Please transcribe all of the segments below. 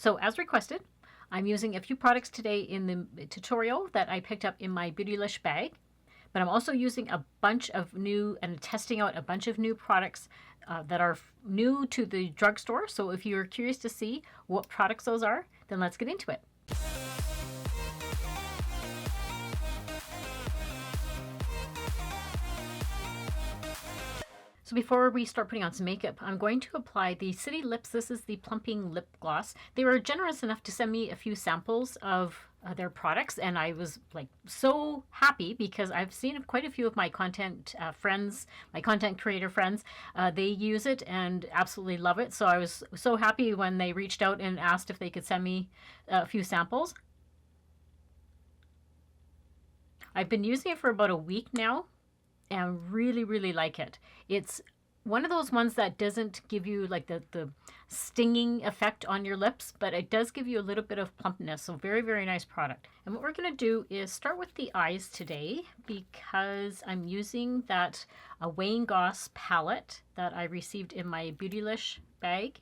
So as requested, I'm using a few products today in the tutorial that I picked up in my Beautylish bag, but I'm also using a bunch of new and testing out a bunch of new products that are new to the drugstore. So if you're curious to see what products those are, then let's get into it. So before we start putting on some makeup, I'm going to apply the City Lips. This is the Plumping lip gloss. They were generous enough to send me a few samples of their products, and I was like so happy because I've seen quite a few of my content friends, my content creator friends, they use it and absolutely love it. So I was so happy when they reached out and asked if they could send me a few samples. I've been using it for about a week now and really like it. It's one of those ones that doesn't give you like the stinging effect on your lips, but it does give you a little bit of plumpness. So very nice product. And what we're going to do is start with the eyes today because I'm using that Wayne Goss palette that I received in my Beautylish bag.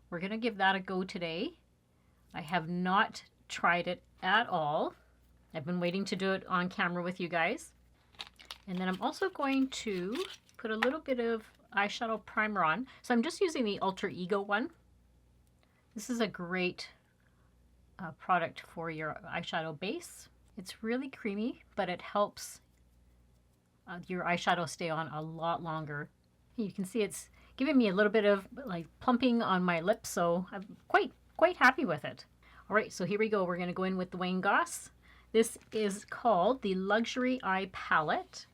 We're going to give that a go today. I have not tried it at all. I've been waiting to do it on camera with you guys. And then I'm also going to put a little bit of eyeshadow primer on. So I'm just using the Alter Ego one. This is a great product for your eyeshadow base. It's really creamy, but it helps your eyeshadow stay on a lot longer. You can see it's giving me a little bit of like plumping on my lips, so I'm quite happy with it. All right, so here we go. We're going to go in with the Wayne Goss. This is called the Luxury Eye Palette.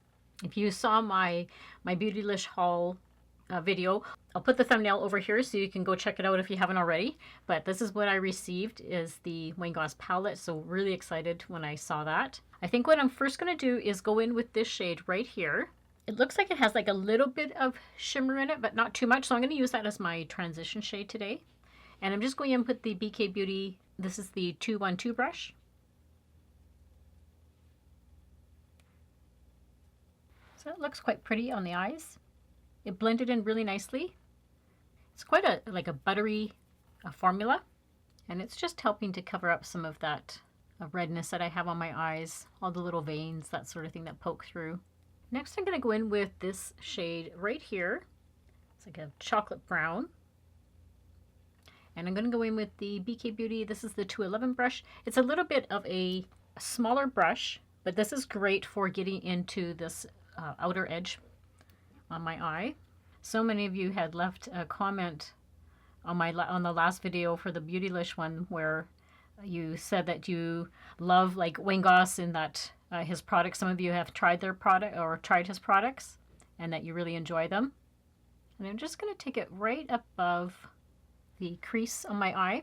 If you saw my Beautylish haul video, I'll put the thumbnail over here so you can go check it out if you haven't already. But this is what I received, is the Wayne Goss palette. So really excited when I saw that. I think what I'm first going to do is go in with this shade right here. It looks like it has like a little bit of shimmer in it, but not too much. So I'm going to use that as my transition shade today. And I'm just going in with the BK Beauty. This is the 212 brush. So it looks quite pretty on the eyes. It blended in really nicely. It's quite like a buttery formula, and it's just helping to cover up some of that redness that I have on my eyes, all the little veins, that sort of thing that poke through. Next I'm going to go in with this shade right here. It's like a chocolate brown. And I'm going to go in with the BK Beauty. This is the 211 brush. It's a little bit of a smaller brush, but this is great for getting into this outer edge on my eye. So many of you had left a comment on the last video for the Beautylish one where you said that you love like Wayne Goss and that his products, some of you have tried their product or tried his products and that you really enjoy them. And I'm just going to take it right above the crease on my eye.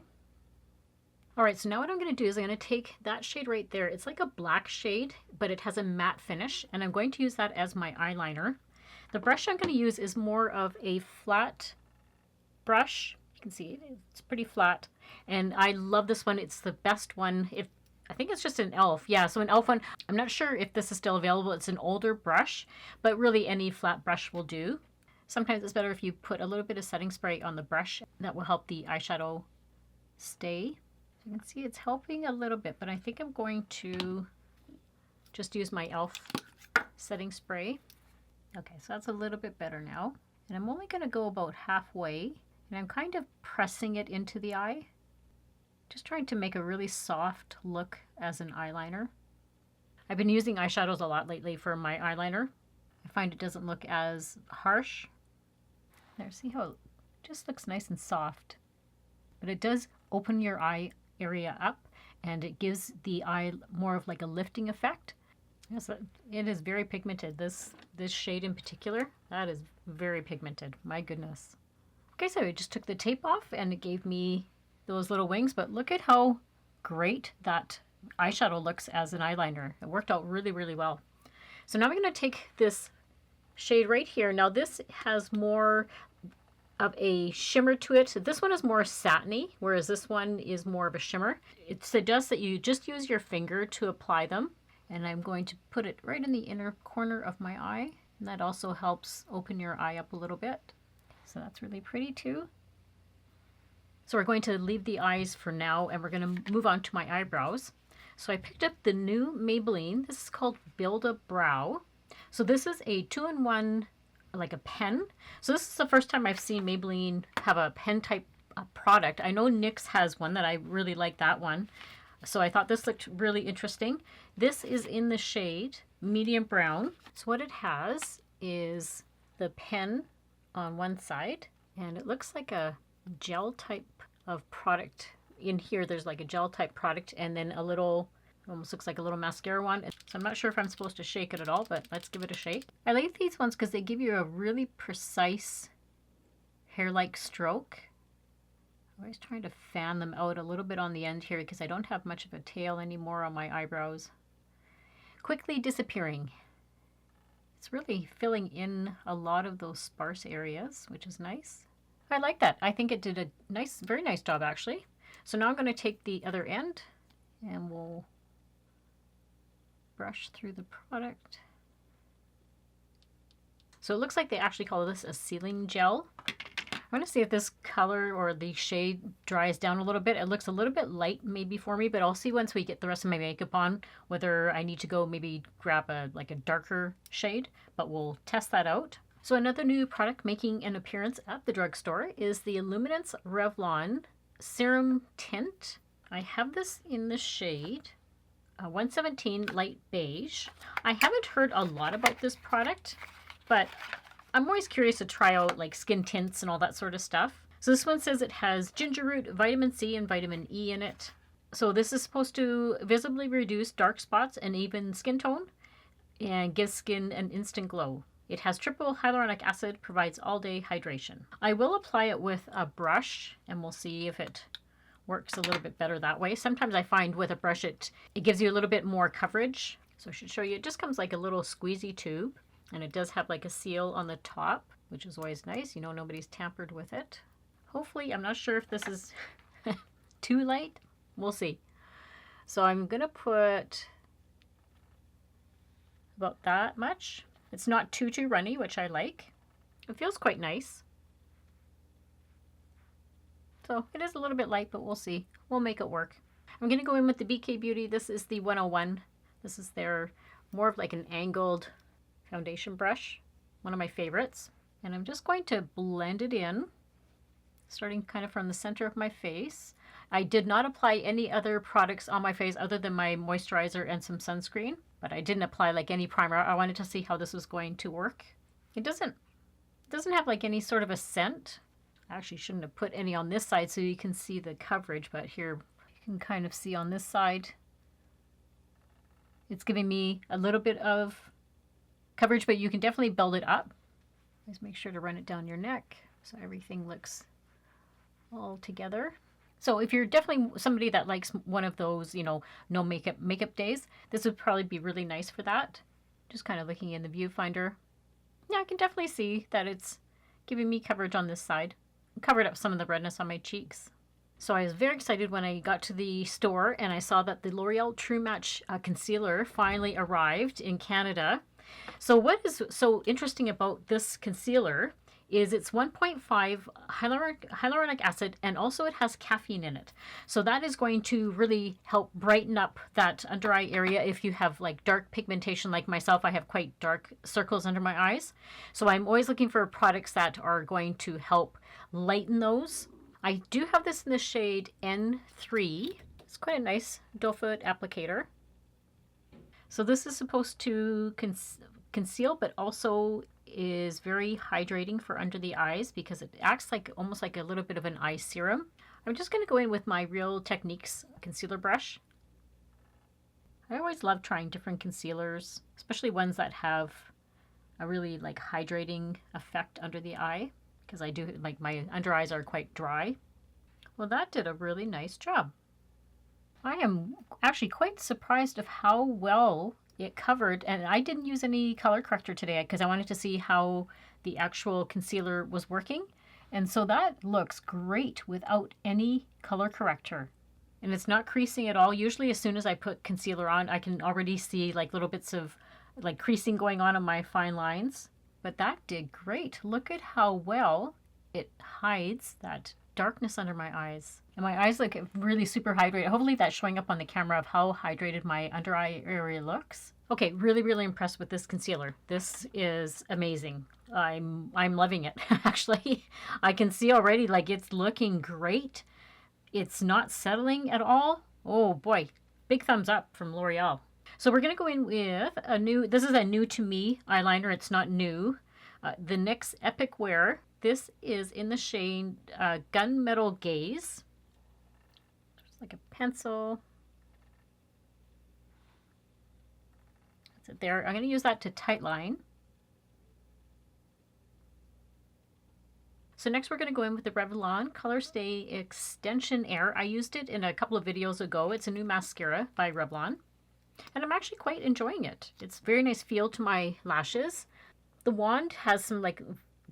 All right, so now what I'm going to do is I'm going to take that shade right there. It's like a black shade, but it has a matte finish, and I'm going to use that as my eyeliner. The brush I'm going to use is more of a flat brush. You can see it's pretty flat, and I love this one. It's the best one. I think it's just an e.l.f. Yeah, so an e.l.f. one. I'm not sure if this is still available. It's an older brush, but really any flat brush will do. Sometimes it's better if you put a little bit of setting spray on the brush. That will help the eyeshadow stay. You can see it's helping a little bit, but I think I'm going to just use my e.l.f. setting spray. Okay, so that's a little bit better now. And I'm only going to go about halfway, and I'm kind of pressing it into the eye. Just trying to make a really soft look as an eyeliner. I've been using eyeshadows a lot lately for my eyeliner. I find it doesn't look as harsh. There, see how it just looks nice and soft. But it does open your eye area up, and it gives the eye more of like a lifting effect. Yes, it is very pigmented. This shade in particular, that is very pigmented. My goodness. Okay, so I just took the tape off and it gave me those little wings, but look at how great that eyeshadow looks as an eyeliner. It worked out really well. So now I'm going to take this shade right here. Now this has more of a shimmer to it. So this one is more satiny, whereas this one is more of a shimmer. It suggests that you just use your finger to apply them. And I'm going to put it right in the inner corner of my eye. And that also helps open your eye up a little bit. So that's really pretty too. So we're going to leave the eyes for now, and we're going to move on to my eyebrows. So I picked up the new Maybelline. This is called Build a Brow. So this is a 2-in-1, like a pen. So this is the first time I've seen Maybelline have a pen type product. I know NYX has one that I really like, that one. So I thought this looked really interesting. This is in the shade medium brown. So what it has is the pen on one side, and it looks like a gel type of product. In here there's like a gel type product, and then a little, almost looks like a little mascara one. So I'm not sure if I'm supposed to shake it at all, but let's give it a shake. I like these ones because they give you a really precise hair-like stroke. I'm always trying to fan them out a little bit on the end here because I don't have much of a tail anymore on my eyebrows. Quickly disappearing. It's really filling in a lot of those sparse areas, which is nice. I like that. I think it did a nice, very nice job actually. So now I'm going to take the other end and we'll brush through the product. So it looks like they actually call this a sealing gel. I'm going to see if this color or the shade dries down a little bit. It looks a little bit light maybe for me, but I'll see once we get the rest of my makeup on whether I need to go maybe grab a darker shade, but we'll test that out. So another new product making an appearance at the drugstore is the Illuminance Revlon Serum Tint. I have this in the shade 117 Light Beige. I haven't heard a lot about this product, but I'm always curious to try out like skin tints and all that sort of stuff. So this one says it has ginger root, vitamin C, and vitamin E in it. So this is supposed to visibly reduce dark spots and even skin tone and give skin an instant glow. It has triple hyaluronic acid, provides all-day hydration. I will apply it with a brush and we'll see if it works a little bit better that way. Sometimes I find with a brush it gives you a little bit more coverage. So I should show you, it just comes like a little squeezy tube. And it does have like a seal on the top, which is always nice. You know, nobody's tampered with it. Hopefully, I'm not sure if this is too light. We'll see. So I'm going to put about that much. It's not too runny, which I like. It feels quite nice. So it is a little bit light, but we'll see. We'll make it work. I'm going to go in with the BK Beauty. This is the 101. This is their more of like an angled foundation brush, one of my favorites. And I'm just going to blend it in, starting kind of from the center of my face. I did not apply any other products on my face other than my moisturizer and some sunscreen, but I didn't apply like any primer. I wanted to see how this was going to work. It doesn't have like any sort of a scent. I actually shouldn't have put any on this side so you can see the coverage, but here you can kind of see on this side. It's giving me a little bit of coverage, but you can definitely build it up. Just make sure to run it down your neck so everything looks all together. So if you're definitely somebody that likes one of those, you know, no makeup days, this would probably be really nice for that. Just kind of looking in the viewfinder. Yeah, I can definitely see that it's giving me coverage on this side. Covered up some of the redness on my cheeks. So I was very excited when I got to the store and I saw that the L'Oreal True Match concealer finally arrived in Canada. So what is so interesting about this concealer is it's 1.5 hyaluronic acid, and also it has caffeine in it. So that is going to really help brighten up that under eye area if you have like dark pigmentation like myself. I have quite dark circles under my eyes. So I'm always looking for products that are going to help lighten those. I do have this in the shade N3. It's quite a nice doe foot applicator. So this is supposed to conceal, but also is very hydrating for under the eyes because it acts like almost like a little bit of an eye serum. I'm just going to go in with my Real Techniques concealer brush. I always love trying different concealers, especially ones that have a really like hydrating effect under the eye, because I do like my under eyes are quite dry. Well, that did a really nice job. I am actually quite surprised of how well it covered, and I didn't use any color corrector today because I wanted to see how the actual concealer was working. And so that looks great without any color corrector. And it's not creasing at all. Usually as soon as I put concealer on, I can already see like little bits of like creasing going on my fine lines. But that did great. Look at how well it hides that darkness under my eyes. And my eyes look really super hydrated. Hopefully that's showing up on the camera of how hydrated my under eye area looks. Okay, really impressed with this concealer. This is amazing. I'm loving it, actually. I can see already, like, it's looking great. It's not settling at all. Oh boy, big thumbs up from L'Oreal. So we're going to go in with a new, this is a new to me eyeliner. It's not new. The NYX Epic Wear. This is in the shade Gunmetal Gaze. Just like a pencil. That's it there. I'm going to use that to tightline. So next we're going to go in with the Revlon Color Stay Xtensionnaire. I used it in a couple of videos ago. It's a new mascara by Revlon. And I'm actually quite enjoying it. It's a very nice feel to my lashes. The wand has some like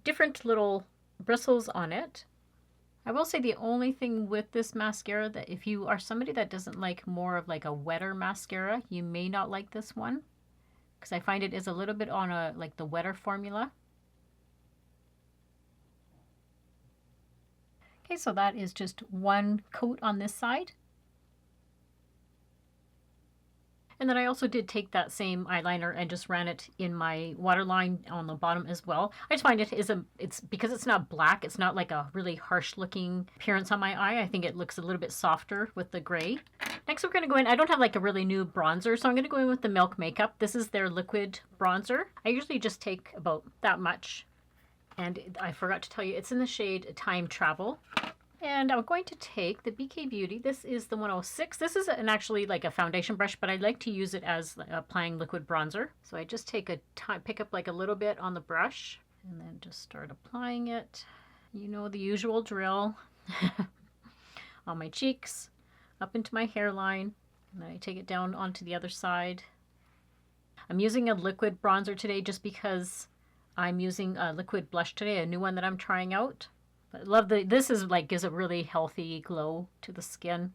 different little bristles on it. I will say the only thing with this mascara that if you are somebody that doesn't like more of like a wetter mascara, you may not like this one. Because I find it is a little bit on a like the wetter formula. Okay, so that is just one coat on this side. And then I also did take that same eyeliner and just ran it in my waterline on the bottom as well. I just find it's because it's not black, it's not like a really harsh looking appearance on my eye. I think it looks a little bit softer with the gray. Next we're going to go in, I don't have like a really new bronzer, so I'm going to go in with the Milk Makeup. This is their liquid bronzer. I usually just take about that much. And I forgot to tell you, it's in the shade Time Travel. And I'm going to take the BK Beauty. This is the 106. This is actually like a foundation brush, but I like to use it as applying liquid bronzer. So I just take pick up like a little bit on the brush and then just start applying it. You know the usual drill. On my cheeks, up into my hairline, and then I take it down onto the other side. I'm using a liquid bronzer today just because I'm using a liquid blush today, a new one that I'm trying out. But I love this is like gives a really healthy glow to the skin.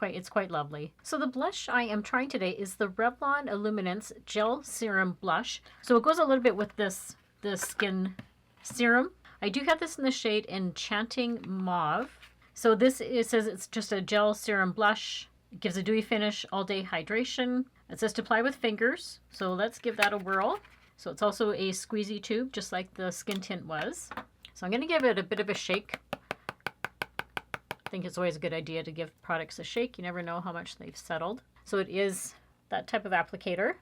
It's quite lovely. So the blush I am trying today is the Revlon Illuminance Gel Serum Blush. So it goes a little bit with the skin serum. I do have this in the shade Enchanting Mauve. So it says it's just a gel serum blush. It gives a dewy finish, all day hydration. It says to apply with fingers. So let's give that a whirl. So it's also a squeezy tube, just like the skin tint was. So I'm going to give it a bit of a shake. I think it's always a good idea to give products a shake. You never know how much they've settled. So it is that type of applicator.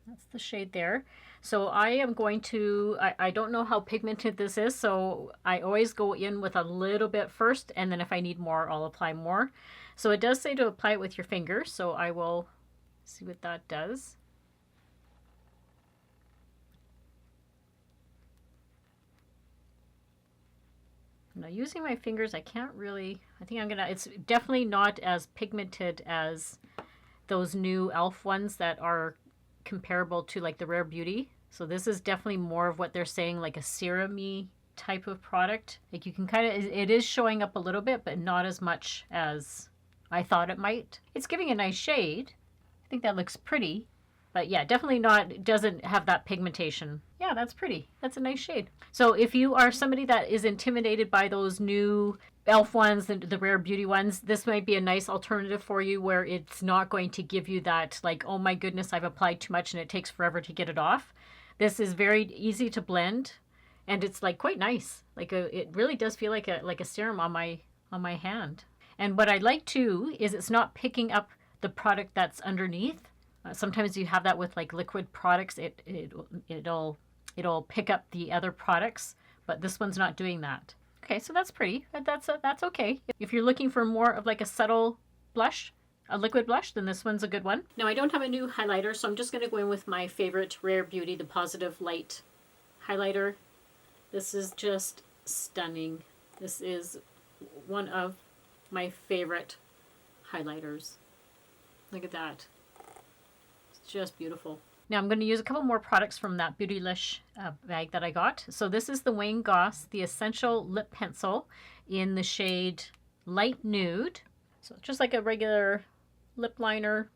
That's the shade there. So I am going to, I don't know how pigmented this is, so I always go in with a little bit first, and then if I need more, I'll apply more. So it does say to apply it with your fingers, so I will see what that does. Now using my fingers, I can't really, I think it's definitely not as pigmented as those new e.l.f. ones that are comparable to like the Rare Beauty. So this is definitely more of what they're saying, like a serum-y type of product. Like you can kind of, it is showing up a little bit, but not as much as I thought it might. It's giving a nice shade. I think that looks pretty. But yeah, definitely not, it doesn't have that pigmentation. Yeah, that's pretty. That's a nice shade. So if you are somebody that is intimidated by those new e.l.f. ones, the Rare Beauty ones, this might be a nice alternative for you where it's not going to give you that like, oh my goodness, I've applied too much and it takes forever to get it off. This is very easy to blend and it's like quite nice. Like it really does feel like a serum on my hand. And what I like too is it's not picking up the product that's underneath. Sometimes you have that with like liquid products. It'll pick up the other products, but this one's not doing that. Okay, so that's pretty. That's okay. If you're looking for more of like a subtle blush, a liquid blush, then this one's a good one. Now I don't have a new highlighter, so I'm just going to go in with my favorite Rare Beauty, the Positive Light highlighter. This is just stunning. This is one of my favorite highlighters. Look at that. Just beautiful. Now I'm going to use a couple more products from that Beautylish bag that I got. So this is the Wayne Goss, the Essential Lip Pencil in the shade Light Nude. So just like a regular lip liner.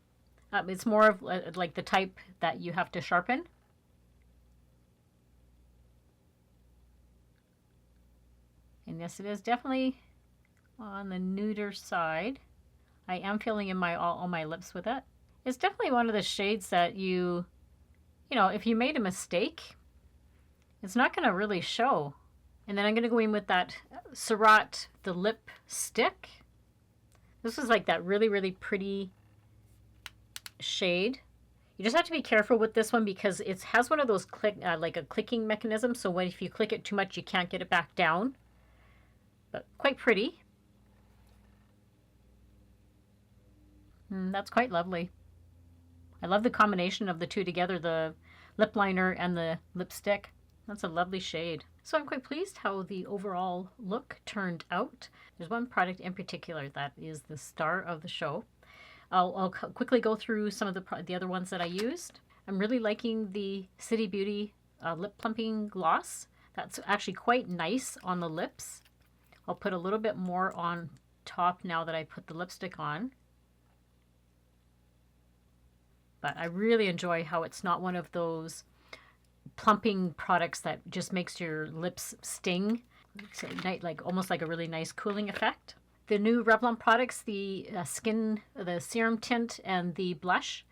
It's more of like the type that you have to sharpen. And yes, it is definitely on the nuder side. I am filling in all my lips with it. It's definitely one of the shades that you know, if you made a mistake, it's not going to really show. And then I'm going to go in with that Surratt, the lip stick. This is like that really, really pretty shade. You just have to be careful with this one because it has one of those like a clicking mechanism. So if you click it too much, you can't get it back down. But quite pretty. That's quite lovely. I love the combination of the two together, the lip liner and the lipstick. That's a lovely shade. So I'm quite pleased how the overall look turned out. There's one product in particular that is the star of the show. I'll quickly go through some of the other ones that I used. I'm really liking the City Beauty Lip Plumping Gloss. That's actually quite nice on the lips. I'll put a little bit more on top now that I put the lipstick on. But I really enjoy how it's not one of those plumping products that just makes your lips sting. It's like almost like a really nice cooling effect. The new Revlon products, the Serum tint and the blush.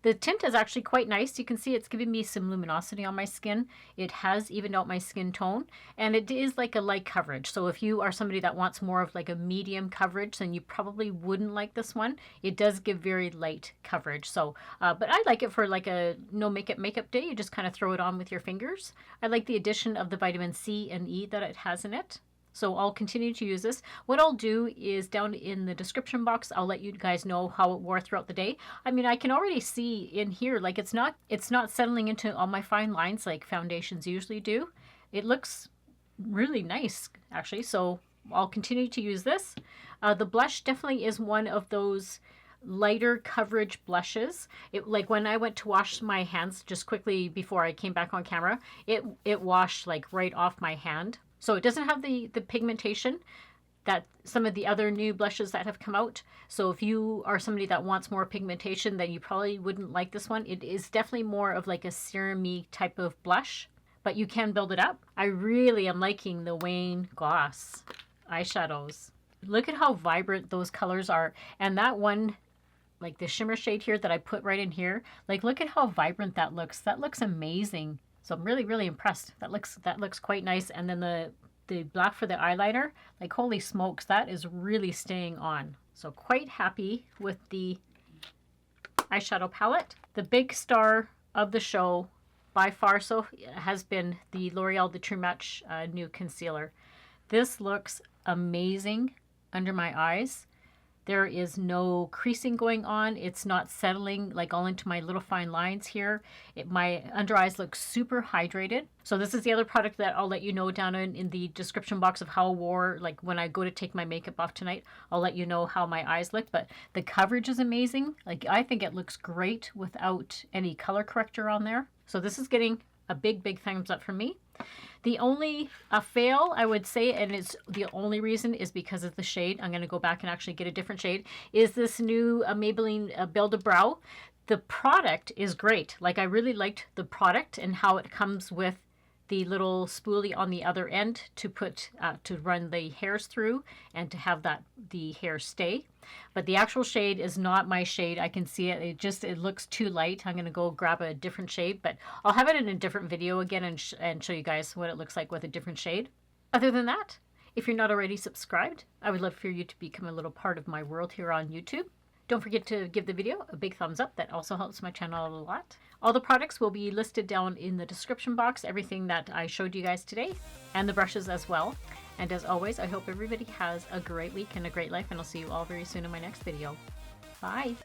The tint is actually quite nice. You can see it's giving me some luminosity on my skin. It has evened out my skin tone, and it is like a light coverage. So if you are somebody that wants more of like a medium coverage, then you probably wouldn't like this one. It does give very light coverage. So, but I like it for like a no makeup day. You just kind of throw it on with your fingers. I like the addition of the vitamin C and E that it has in it. So I'll continue to use this. What I'll do is down in the description box, I'll let you guys know how it wore throughout the day. I mean, I can already see in here, like it's not settling into all my fine lines like foundations usually do. It looks really nice, actually. So I'll continue to use this. The blush definitely is one of those lighter coverage blushes. It, like when I went to wash my hands just quickly before I came back on camera, it washed like right off my hand. So it doesn't have the pigmentation that some of the other new blushes that have come out. So if you are somebody that wants more pigmentation, then you probably wouldn't like this one. It is definitely more of like a serum-y type of blush, but you can build it up. I really am liking the Wayne Goss eyeshadows. Look at how vibrant those colors are. And that one, like the shimmer shade here that I put right in here, like look at how vibrant that looks. That looks amazing. So I'm really, really impressed. That looks quite nice. And then the black for the eyeliner, like holy smokes, that is really staying on. So quite happy with the eyeshadow palette. The big star of the show by far has been the L'Oreal The True Match new concealer. This looks amazing under my eyes. There is no creasing going on. It's not settling like all into my little fine lines here. My under eyes look super hydrated. So this is the other product that I'll let you know down in the description box of how I wore, like when I go to take my makeup off tonight, I'll let you know how my eyes look. But the coverage is amazing. Like I think it looks great without any color corrector on there. So this is getting a big, big thumbs up from me. The only fail, I would say, and it's the only reason is because of the shade. I'm going to go back and actually get a different shade, is this new Maybelline Build a Brow. The product is great. Like I really liked the product and how it comes with the little spoolie on the other end to put to run the hairs through and to have the hair stay. But the actual shade is not my shade. I can see it. It looks too light. I'm going to go grab a different shade, but I'll have it in a different video again and show you guys what it looks like with a different shade. Other than that, if you're not already subscribed, I would love for you to become a little part of my world here on YouTube. Don't forget to give the video a big thumbs up. That also helps my channel out a lot. All the products will be listed down in the description box, everything that I showed you guys today, and the brushes as well. And as always, I hope everybody has a great week and a great life, and I'll see you all very soon in my next video. Bye!